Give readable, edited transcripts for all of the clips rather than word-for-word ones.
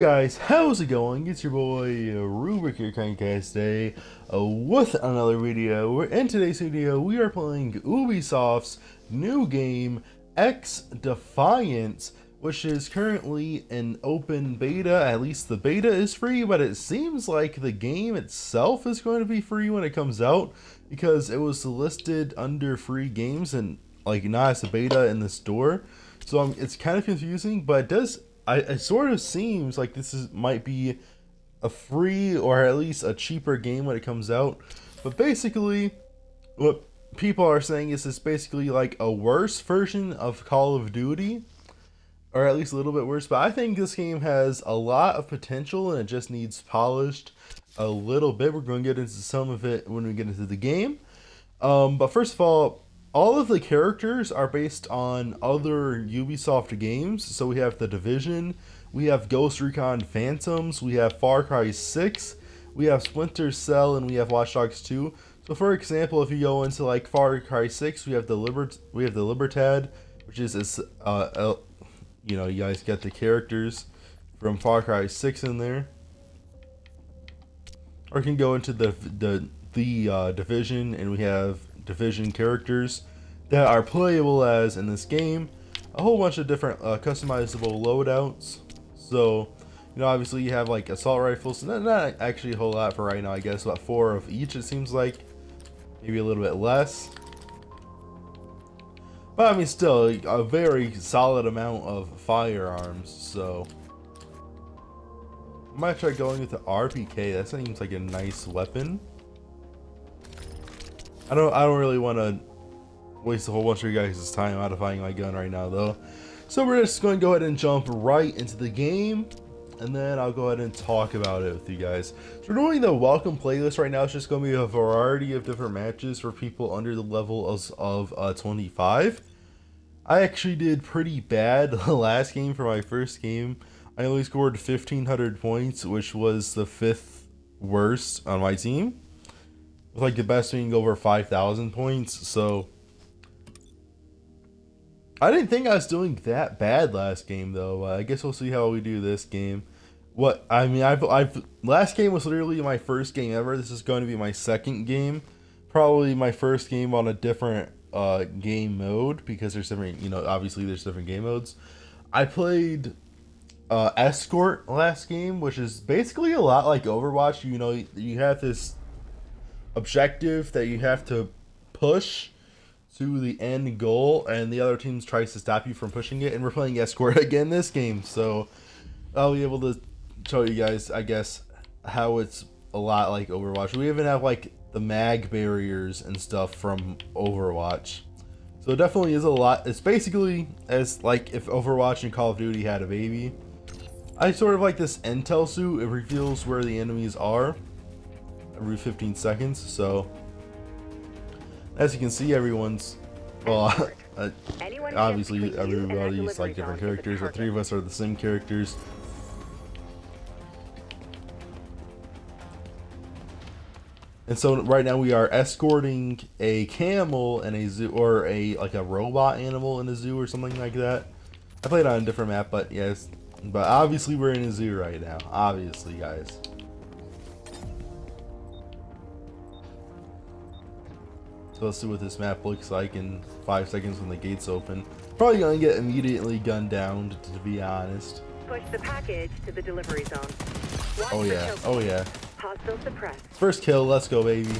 Guys, how's it going? It's your boy Rubik here, Kindcast Day, with another video. In today's video, we are playing Ubisoft's new game, Xdefiant, which is currently in open beta. At least the beta is free, but it seems like the game itself is going to be free when it comes out, because it was listed under free games and like not as a beta in the store. So it's kind of confusing, but it sort of seems like might be a free or at least a cheaper game when it comes out. But basically, what people are saying is it's basically like a worse version of Call of Duty, or at least a little bit worse. But I think this game has a lot of potential and it just needs polished a little bit. We're going to get into some of it when we get into the game. But first of all of the characters are based on other Ubisoft games. So we have The Division, we have Ghost Recon Phantoms, we have Far Cry 6, we have Splinter Cell, and we have Watch Dogs 2. So for example, if you go into like Far Cry 6, we have the Libertad, which is you guys get the characters from Far Cry 6 in there. Or you can go into the Division, and we have Division characters that are playable as in this game. A whole bunch of different customizable loadouts. So, obviously you have like assault rifles. Not actually a whole lot for right now, I guess. About 4 of each, it seems like. Maybe a little bit less. But I mean, still a very solid amount of firearms. So, I might try going with the RPK. That seems like a nice weapon. I don't really want to waste a whole bunch of your guys' time modifying my gun right now, though. So we're just going to go ahead and jump right into the game, and then I'll go ahead and talk about it with you guys. So we're doing the welcome playlist right now. It's just going to be a variety of different matches for people under the level of 25. I actually did pretty bad the last game for my first game. I only scored 1,500 points, which was the 5th worst on my team. With like the best being over 5,000 points. So I didn't think I was doing that bad last game, though. I guess we'll see how we do this game. Last game was literally my first game ever. This is going to be my second game. Probably my first game on a different game mode, because there's different, obviously there's different game modes. I played Escort last game, which is basically a lot like Overwatch. You have this objective that you have to push to the end goal, and the other team tries to stop you from pushing it, and we're playing Escort again this game, so I'll be able to show you guys, I guess, how it's a lot like Overwatch. We even have like the mag barriers and stuff from Overwatch, so it definitely is a lot. It's basically as like if Overwatch and Call of Duty had a baby. I sort of like this intel suit. It reveals where the enemies are every 15 seconds, so as you can see, everyone's, well, obviously everybody's like different characters, but 3 of us are the same characters. And so right now we are escorting a camel in a zoo, or like a robot animal in a zoo or something like that. I played on a different map, but yes, but obviously we're in a zoo right now, obviously, guys. So let's see what this map looks like in 5 seconds when the gates open. Probably gonna get immediately gunned down, to be honest. Push the package to the delivery zone. Oh yeah, oh yeah. Hostile suppressed. First kill, let's go, baby.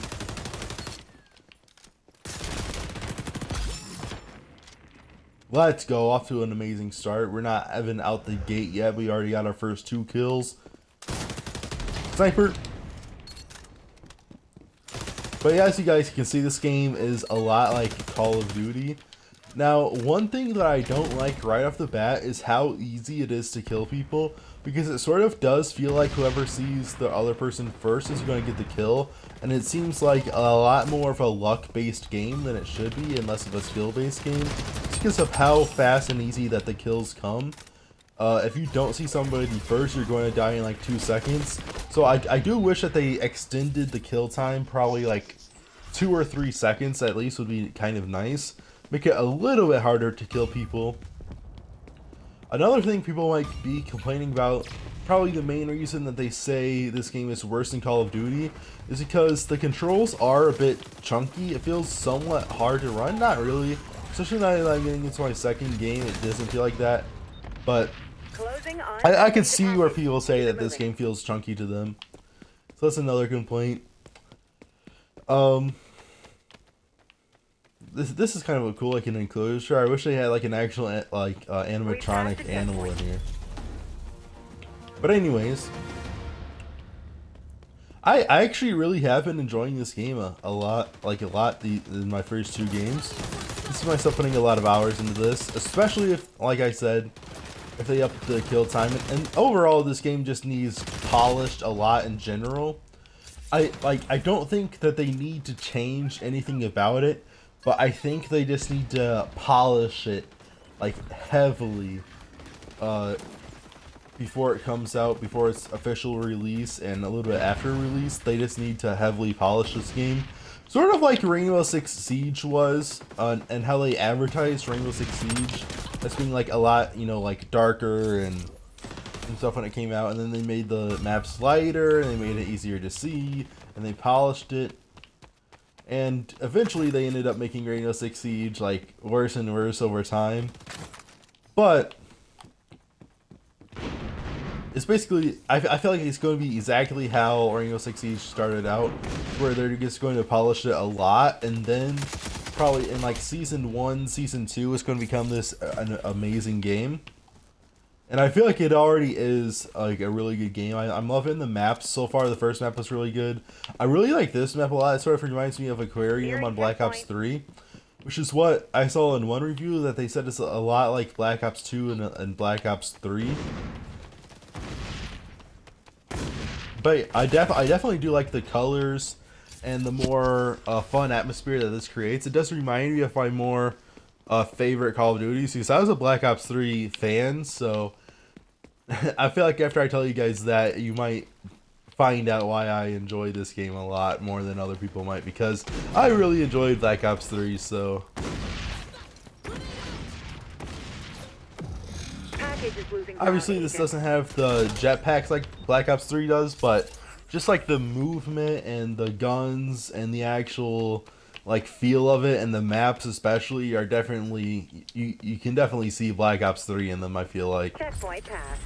Let's go, off to an amazing start. We're not even out the gate yet. We already got our first 2 kills. Sniper. But yeah, as you guys can see, this game is a lot like Call of Duty. Now, one thing that I don't like right off the bat is how easy it is to kill people, because it sort of does feel like whoever sees the other person first is going to get the kill, and it seems like a lot more of a luck-based game than it should be, and less of a skill-based game, just because of how fast and easy that the kills come. If you don't see somebody first, you're going to die in like 2 seconds. So I do wish that they extended the kill time, probably like 2 or 3 seconds at least would be kind of nice. Make it a little bit harder to kill people. Another thing people might be complaining about, probably the main reason that they say this game is worse than Call of Duty, is because the controls are a bit chunky. It feels somewhat hard to run. Not really. Especially now that I'm getting into my second game, it doesn't feel like that. But I can see where people say that this game feels chunky to them. So that's another complaint. This is kind of a cool like an enclosure. I wish they had like an actual like animatronic animal in here. But anyways, I actually really have been enjoying this game a lot in my first 2 games. I see myself putting a lot of hours into this, especially if, like I said, if they up the kill time. And overall, this game just needs polished a lot in general. I don't think that they need to change anything about it, but I think they just need to polish it like heavily before it comes out, before its official release, and a little bit after release. They just need to heavily polish this game, sort of like Rainbow Six Siege was, and how they advertised Rainbow Six Siege as being like a lot, you know, like darker and stuff when it came out, and then they made the maps lighter and they made it easier to see and they polished it, and eventually they ended up making Rainbow Six Siege like worse and worse over time. But it's basically, I feel like it's going to be exactly how Rainbow Six Siege started out, where they're just going to polish it a lot, and then probably in like season 1, season 2, it's going to become this an amazing game. And I feel like it already is like a really good game. I'm loving the maps so far. The first map was really good. I really like this map a lot. It sort of reminds me of Aquarium on Black Ops 3, which is what I saw in one review, that they said it's a lot like Black Ops 2 and Black Ops 3. But I definitely do like the colors and the more fun atmosphere that this creates. It does remind me of my more favorite Call of Duty, because I was a Black Ops 3 fan, so I feel like after I tell you guys that, you might find out why I enjoy this game a lot more than other people might, because I really enjoyed Black Ops 3, so... Obviously this doesn't have the jetpacks like Black Ops 3 does, but just like the movement and the guns and the actual like feel of it, and the maps especially, are definitely, you can definitely see Black Ops 3 in them, I feel like. Checkpoint pass.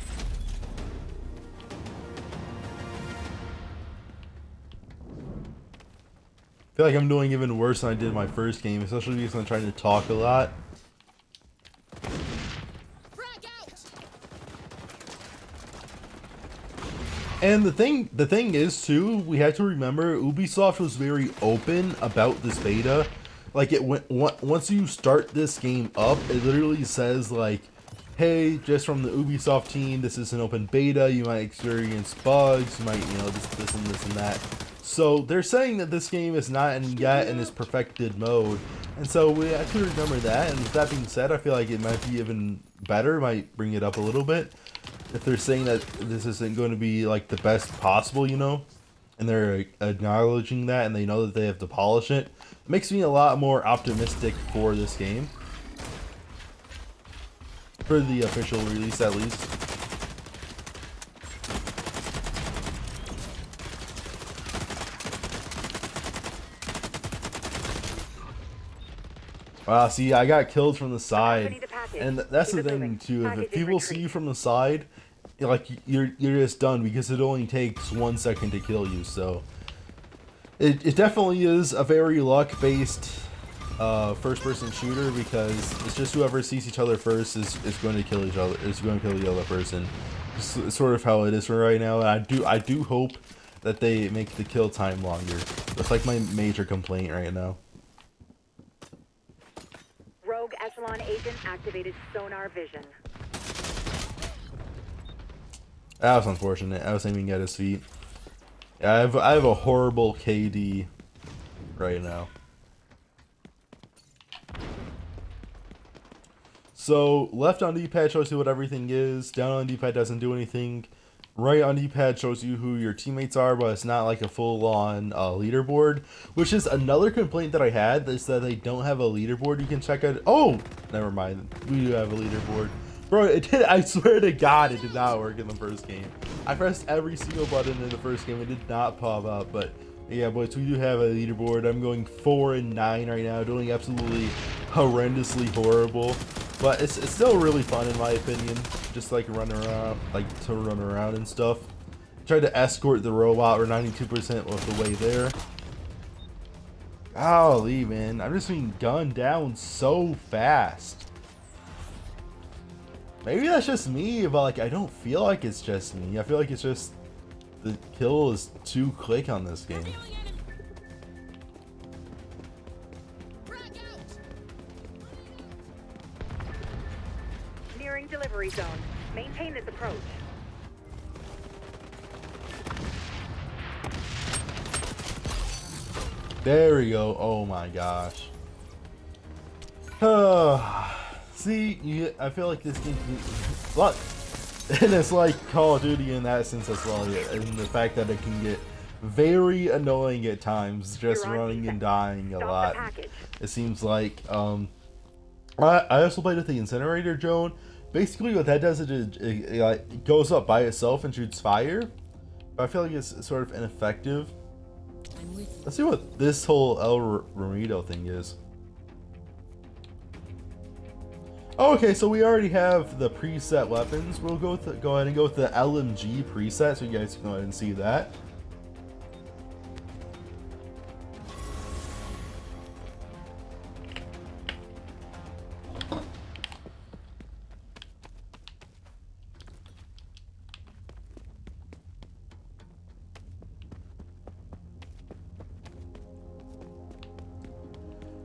I feel like I'm doing even worse than I did in my first game, especially because I'm trying to talk a lot. And the thing is too, we have to remember Ubisoft was very open about this beta. Like once you start this game up, it literally says like, hey, just from the Ubisoft team, this is an open beta, you might experience bugs, you might, you know, this and this and that. So they're saying that this game is not yet in its perfected mode. And so we have to remember that. And with that being said, I feel like it might be even better, might bring it up a little bit, if they're saying that this isn't going to be like the best possible, you know, and they're acknowledging that, and they know that they have to polish it. It makes me a lot more optimistic for this game, for the official release at least. Wow, see, I got killed from the side, and that's the thing too. If people see you from the side, like you're just done, because it only takes 1 second to kill you. So it definitely is a very luck-based first-person shooter, because it's just whoever sees each other first is going to kill each other. Is going to kill the other person. It's sort of how it is for right now. And I do hope that they make the kill time longer. That's like my major complaint right now. Rogue Echelon agent activated sonar vision. That was unfortunate. I was aiming at his feet. Yeah, I have a horrible KD right now. So left on D-pad shows you what everything is. Down on D-pad doesn't do anything. Right on D-pad shows you who your teammates are, but it's not like a full-on leaderboard, which is another complaint that I had, is that they don't have a leaderboard you can check out. Oh, never mind. We do have a leaderboard. Bro, it did. I swear to God, it did not work in the first game. I pressed every single button in the first game. It did not pop up. But yeah, boys, we do have a leaderboard. I'm going 4-9 right now, doing absolutely horrendously horrible. But it's still really fun in my opinion. Just like run around, like to run around and stuff. Tried to escort the robot. We're 92% of the way there. Golly, man, I'm just being gunned down so fast. Maybe that's just me, but like I don't feel like it's just me. I feel like it's just the kill is too quick on this game. Nearing delivery zone. Maintain this approach. There we go. Oh my gosh. See, I feel like this game, look, and it's like Call of Duty in that sense as well, and the fact that it can get very annoying at times, just running and dying a lot. It seems like, I also played with the incinerator drone. Basically what that does is it goes up by itself and shoots fire, but I feel like it's sort of ineffective. Let's see what this whole El Ramiro thing is. Oh, okay, so we already have the preset weapons. We'll go ahead and go with the LMG preset, so you guys can go ahead and see that.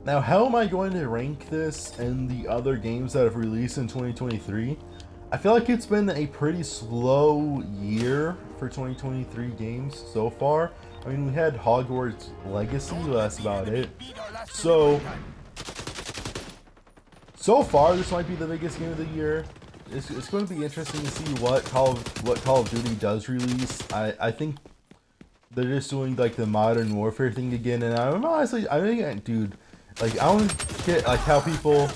Now, how am I going to rank this in the other games that have released in 2023? I feel like it's been a pretty slow year for 2023 games so far. I mean, we had Hogwarts Legacy, but that's about it. So far, this might be the biggest game of the year. It's going to be interesting to see what Call of Duty does release. I think they're just doing like the Modern Warfare thing again, and I'm honestly, I think, dude. Like, I don't get like how people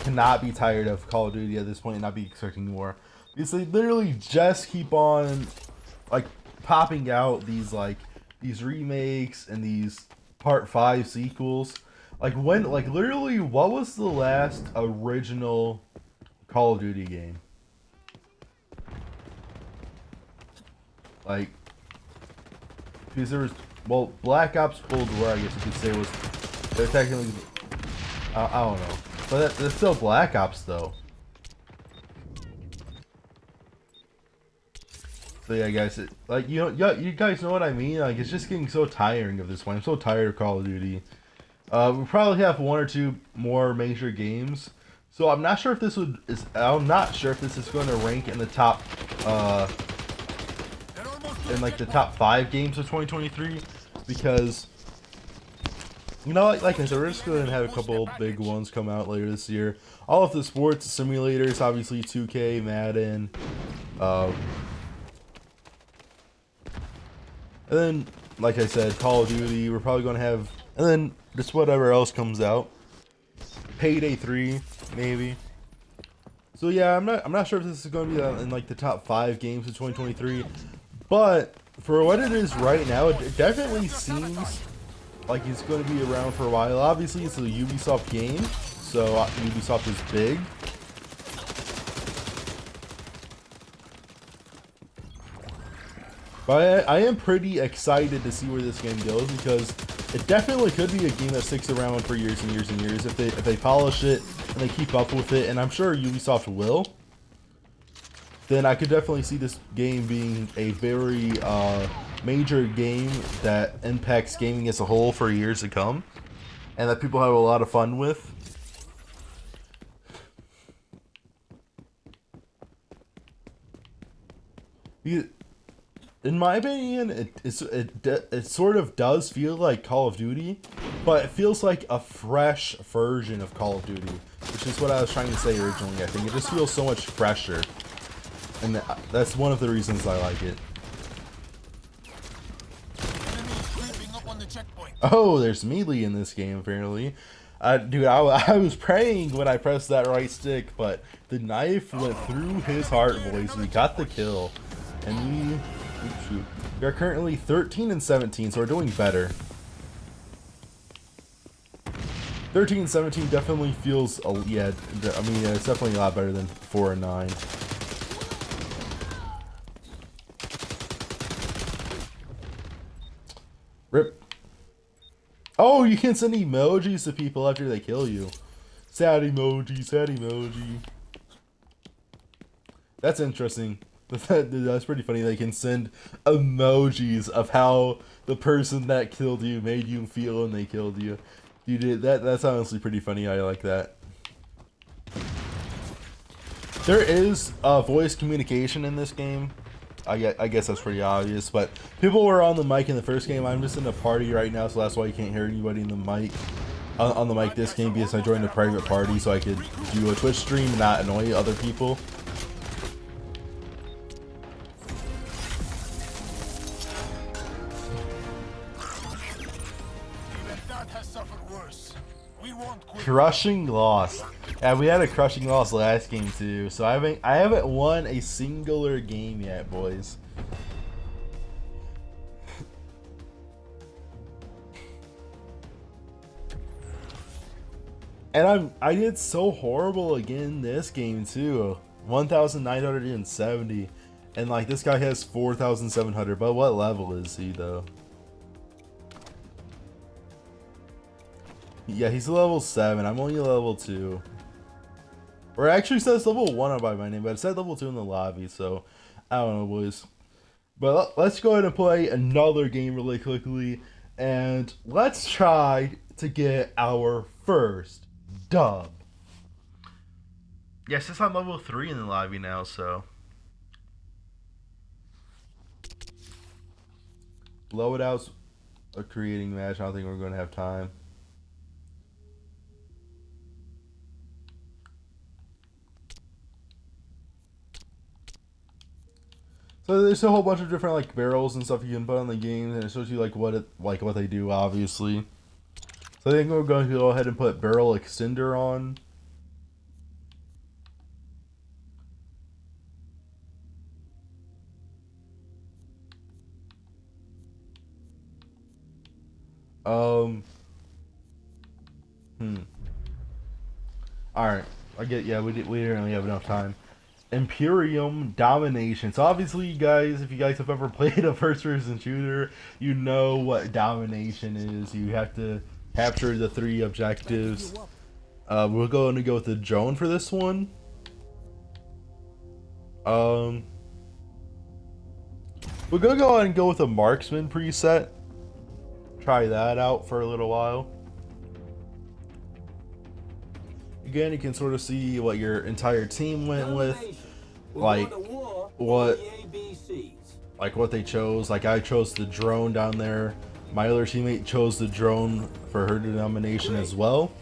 cannot be tired of Call of Duty at this point and not be expecting more. Because they literally just keep on like popping out these remakes and these Part 5 sequels. Like literally, what was the last original Call of Duty game? Like, because there was, well, Black Ops Cold War, I guess you could say, was. They're technically, I don't know, but they're still Black Ops though. So yeah, guys, like you guys know what I mean. Like it's just getting so tiring of this one. I'm so tired of Call of Duty. We probably have 1 or 2 more major games. So I'm not sure if this I'm not sure if this is going to rank in the top, in like the top 5 games of 2023, because. You know, like I said, we're just going to have a couple big ones come out later this year. All of the sports simulators, obviously 2K, Madden, and then, like I said, Call of Duty, we're probably going to have, and then just whatever else comes out. Payday 3, maybe. So yeah, I'm not sure if this is going to be in like the top 5 games of 2023, but for what it is right now, it definitely seems like he's going to be around for a while. Obviously, it's a Ubisoft game, so Ubisoft is big. But I am pretty excited to see where this game goes, because it definitely could be a game that sticks around for years and years and years if they polish it and they keep up with it, and I'm sure Ubisoft will. Then I could definitely see this game being a very major game that impacts gaming as a whole for years to come, and that people have a lot of fun with. In my opinion, it sort of does feel like Call of Duty, but it feels like a fresh version of Call of Duty, which is what I was trying to say originally. I think it just feels so much fresher, and that's one of the reasons I like it. Oh, there's melee in this game, apparently. Dude, I was praying when I pressed that right stick, but the knife went through his heart, boys. We got the kill, and we are currently 13 and 17, so we're doing better. 13 and 17 definitely feels, yeah. I mean, it's definitely a lot better than 4 and 9. Rip. Oh, you can send emojis to people after they kill you. Sad emoji, sad emoji. That's interesting. That's pretty funny. They can send emojis of how the person that killed you made you feel when they killed you. You did that. That's honestly pretty funny. I like that. There is voice communication in this game. I guess that's pretty obvious, but people were on the mic in the first game. I'm just in a party right now, so that's why you can't hear anybody in the mic on the mic this game, because I joined a private party so I could do a Twitch stream and not annoy other people. Crushing loss. Yeah, we had a crushing loss last game too, so I haven't won a singular game yet, boys. And I did so horrible again this game too. 1,970, and like this guy has 4,700. But what level is he though? Yeah, he's level 7. I'm only level 2. Or it actually says level 1 by my name, but it said level 2 in the lobby, so I don't know, boys. But let's go ahead and play another game really quickly, and let's try to get our first dub. Yes, since I'm level 3 in the lobby now, so. Loadouts a creating match. I don't think we're going to have time. So there's a whole bunch of different like barrels and stuff you can put on the game, and it shows you like what they do, obviously. So I think we're going to go ahead and put barrel extender on. Alright. I get, yeah, we didn't really have enough time. Imperium Domination. So obviously, you guys, if you guys have ever played a first-person shooter, you know what domination is. You have to capture the 3 objectives. We're going to go with the drone for this one. We're gonna go ahead and go with a marksman preset. Try that out for a little while. Again, you can sort of see what your entire team went with, like what they chose. Like I chose the drone down there. My other teammate chose the drone for her denomination as well.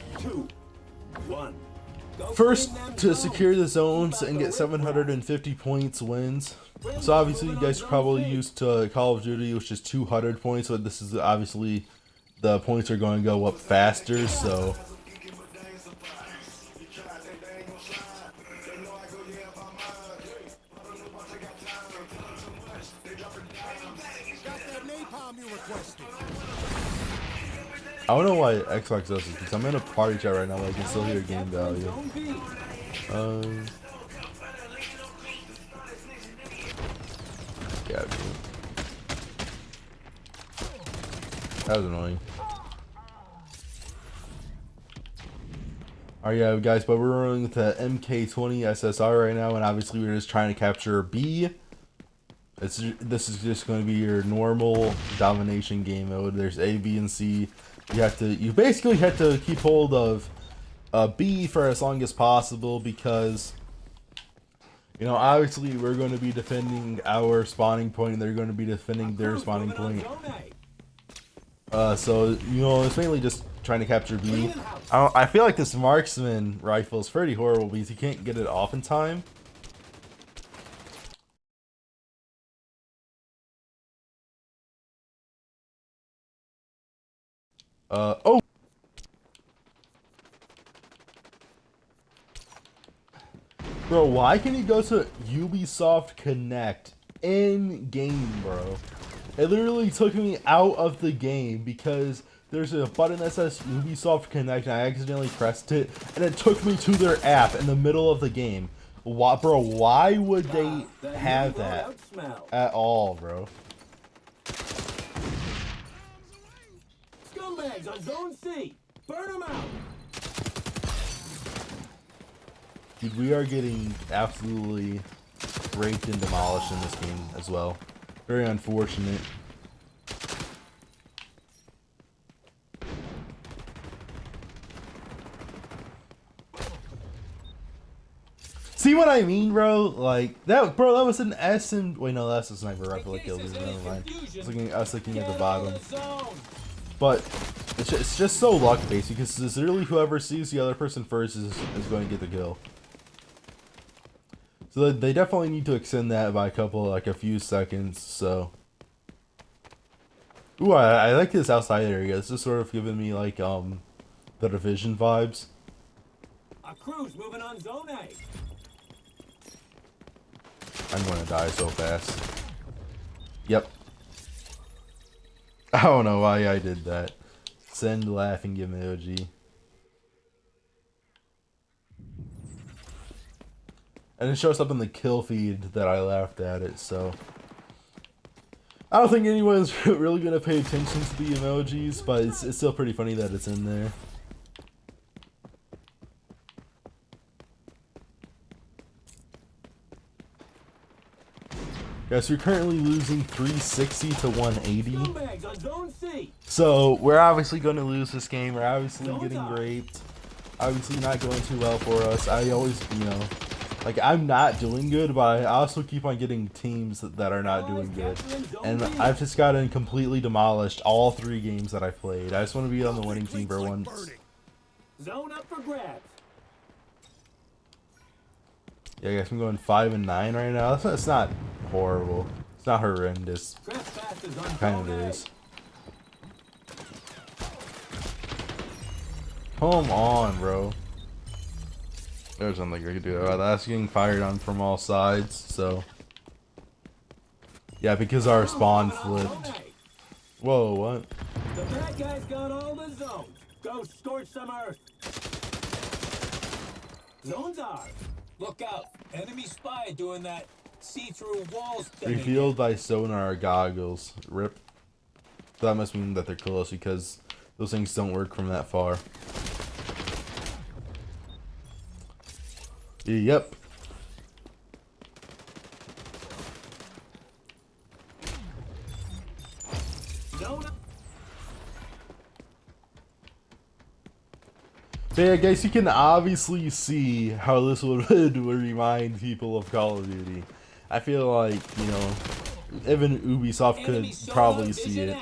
First to secure the zones and get 750 points wins. So obviously you guys probably used to Call of Duty, which is 200 points, but this is obviously the points are going to go up faster, so I don't know why Xbox does this, because I'm in a party chat right now, but I can still hear game value. Yeah, dude. That was annoying. Alright, yeah, guys, but we're running with the MK20 SSR right now, and obviously we're just trying to capture B. This is just going to be your normal domination game mode. There's A, B, and C. You basically have to keep hold of B for as long as possible, because you know, obviously we're going to be defending our spawning point, and they're going to be defending their spawning point. So you know, it's mainly just trying to capture B. I feel like this marksman rifle is pretty horrible because you can't get it off in time. Oh! Bro, why can you go to Ubisoft Connect in game, bro? It literally took me out of the game because there's a button that says Ubisoft Connect and I accidentally pressed it and it took me to their app in the middle of the game. Why, bro, why would they have that at all, bro? Scumbags on Zone C! Burn them out! Dude, we are getting absolutely raped and demolished in this game as well. Very unfortunate. See what I mean, bro? Like that, bro. That was an S and wait, no, that's a sniper rifle that killed me. Never mind. I was looking at the bottom, but it's just so luck based because it's literally whoever sees the other person first is going to get the kill. So they definitely need to extend that by a few seconds. So, ooh, I like this outside area. It's just sort of giving me like the Division vibes. A crew's moving on Zone A. I'm gonna die so fast. Yep. I don't know why I did that. Send laughing emoji. And it shows up in the kill feed that I laughed at it, so I don't think anyone's really gonna pay attention to the emojis, but it's still pretty funny that it's in there. Guys, we're currently losing 360 to 180. So we're obviously going to lose this game. We're obviously getting raped. Obviously not going too well for us. I always, like I'm not doing good, but I also keep on getting teams that are not doing good. And I've just gotten completely demolished all 3 games that I played. I just want to be on the winning team for once. Zone up for grabs. Yeah, I guess I'm going 5 and 9 right now. That's not horrible. It's not horrendous. Kind of is. Come on, bro. There's something I could do about that. That's getting fired on from all sides, so. Yeah, because our spawn flipped. Whoa, what? The bad guys got all the zones. Go scorch some earth. Zones ours. Look out. Enemy spy doing that see-through walls thing. Revealed by sonar goggles. Rip. So that must mean that they're close because those things don't work from that far. Yep. So yeah, guys, you can obviously see how this would remind people of Call of Duty. I feel like, even Ubisoft could probably see it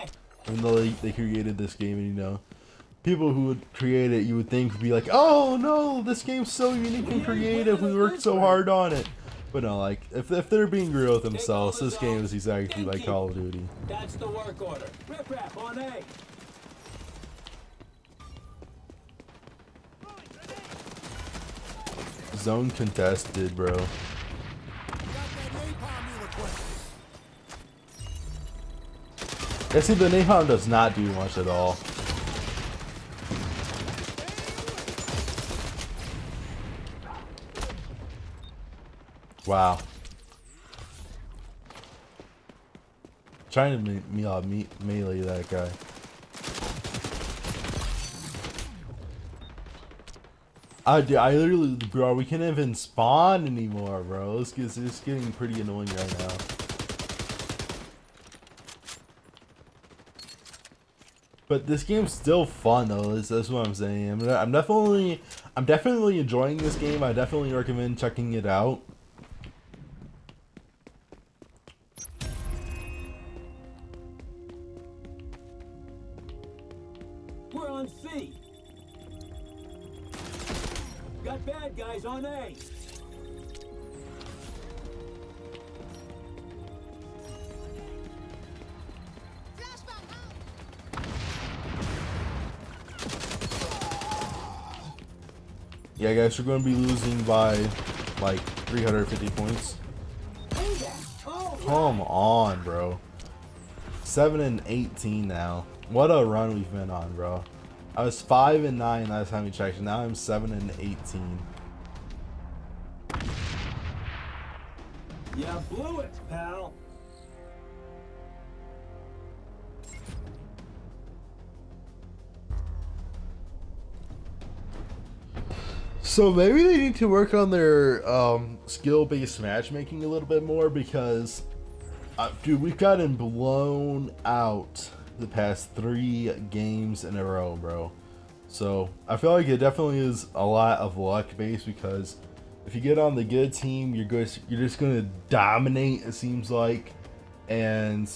when they created this game, and people who would create it, you would think would be like, oh no, this game's so unique and creative, we worked so hard on it. But no, like, if they're being real with themselves, this game is exactly like Call of Duty. That's the work order. Rip rap on A. Zone contested, bro. Yeah, see, the napalm does not do much at all. Wow. Trying to melee that guy. I literally, bro, we can't even spawn anymore, bro. It's getting pretty annoying right now. But this game's still fun though. That's what I'm saying. I'm definitely enjoying this game. I definitely recommend checking it out. We're on C. Got bad guys on A. Yeah, guys, we're going to be losing by, like, 350 points. All Come on, bro. 7 and 18 now. What a run we've been on, bro. I was 5 and 9 last time we checked. Now I'm 7 and 18. You blew it, pal. So maybe they need to work on their skill-based matchmaking a little bit more because, dude, we've gotten blown out the past 3 games in a row, bro. So I feel like it definitely is a lot of luck-based because if you get on the good team, you're just gonna dominate. It seems like, and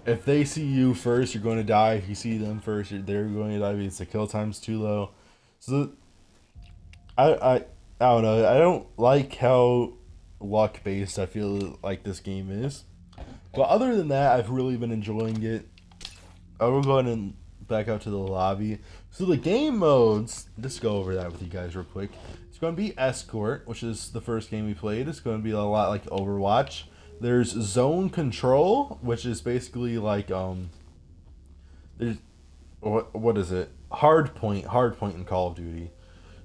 if they see you first, you're going to die. If you see them first, they're going to die because the kill time's too low. So I don't know. I don't like how luck based I feel like this game is. But other than that, I've really been enjoying it. I will go ahead and back out to the lobby. So the game modes, just go over that with you guys real quick. It's going to be Escort, which is the first game we played. It's going to be a lot like Overwatch. There's Zone Control, which is basically like there's what is it? Hardpoint in Call of Duty,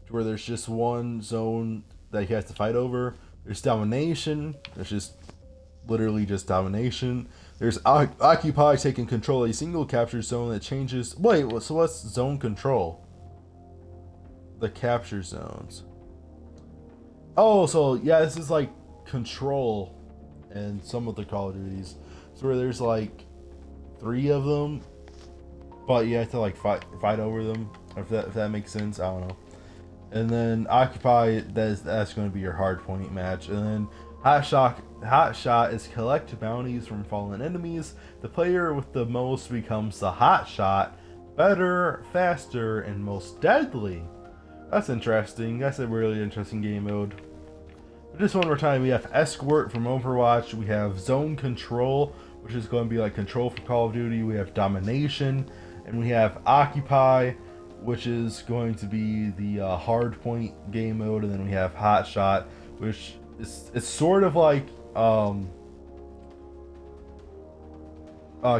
where there's just one zone that you have to fight over. There's Domination, there's just literally just domination. There's Occupy, taking control of a single capture zone that changes. Wait, so what's Zone Control? The capture zones. Oh, so yeah, this is like Control and some of the Call of Duties. So where there's like 3 of them, but you have to like fight over them. If that makes sense, I don't know. And then Occupy, that's going to be your hard point match. And then Hot Shot is collect bounties from fallen enemies. The player with the most becomes the Hot Shot. Better, faster, and most deadly. That's interesting. That's a really interesting game mode. But just one more time, we have Escort from Overwatch. We have Zone Control, which is going to be like Control for Call of Duty. We have Domination. And we have Occupy, which is going to be the hardpoint game mode. And then we have Hot Shot, which it's sort of like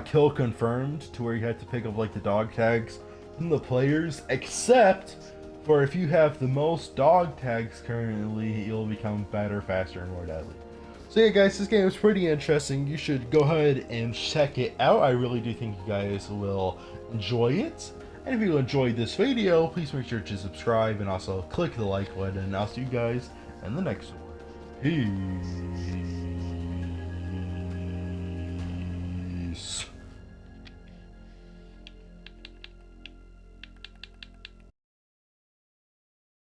kill confirmed, to where you have to pick up like the dog tags from the players, except for if you have the most dog tags currently, you'll become better, faster, and more deadly. So yeah guys, this game is pretty interesting. You should go ahead and check it out. I really do think you guys will enjoy it. And if you enjoyed this video, please make sure to subscribe and also click the like button. And I'll see you guys in the next one. Peace.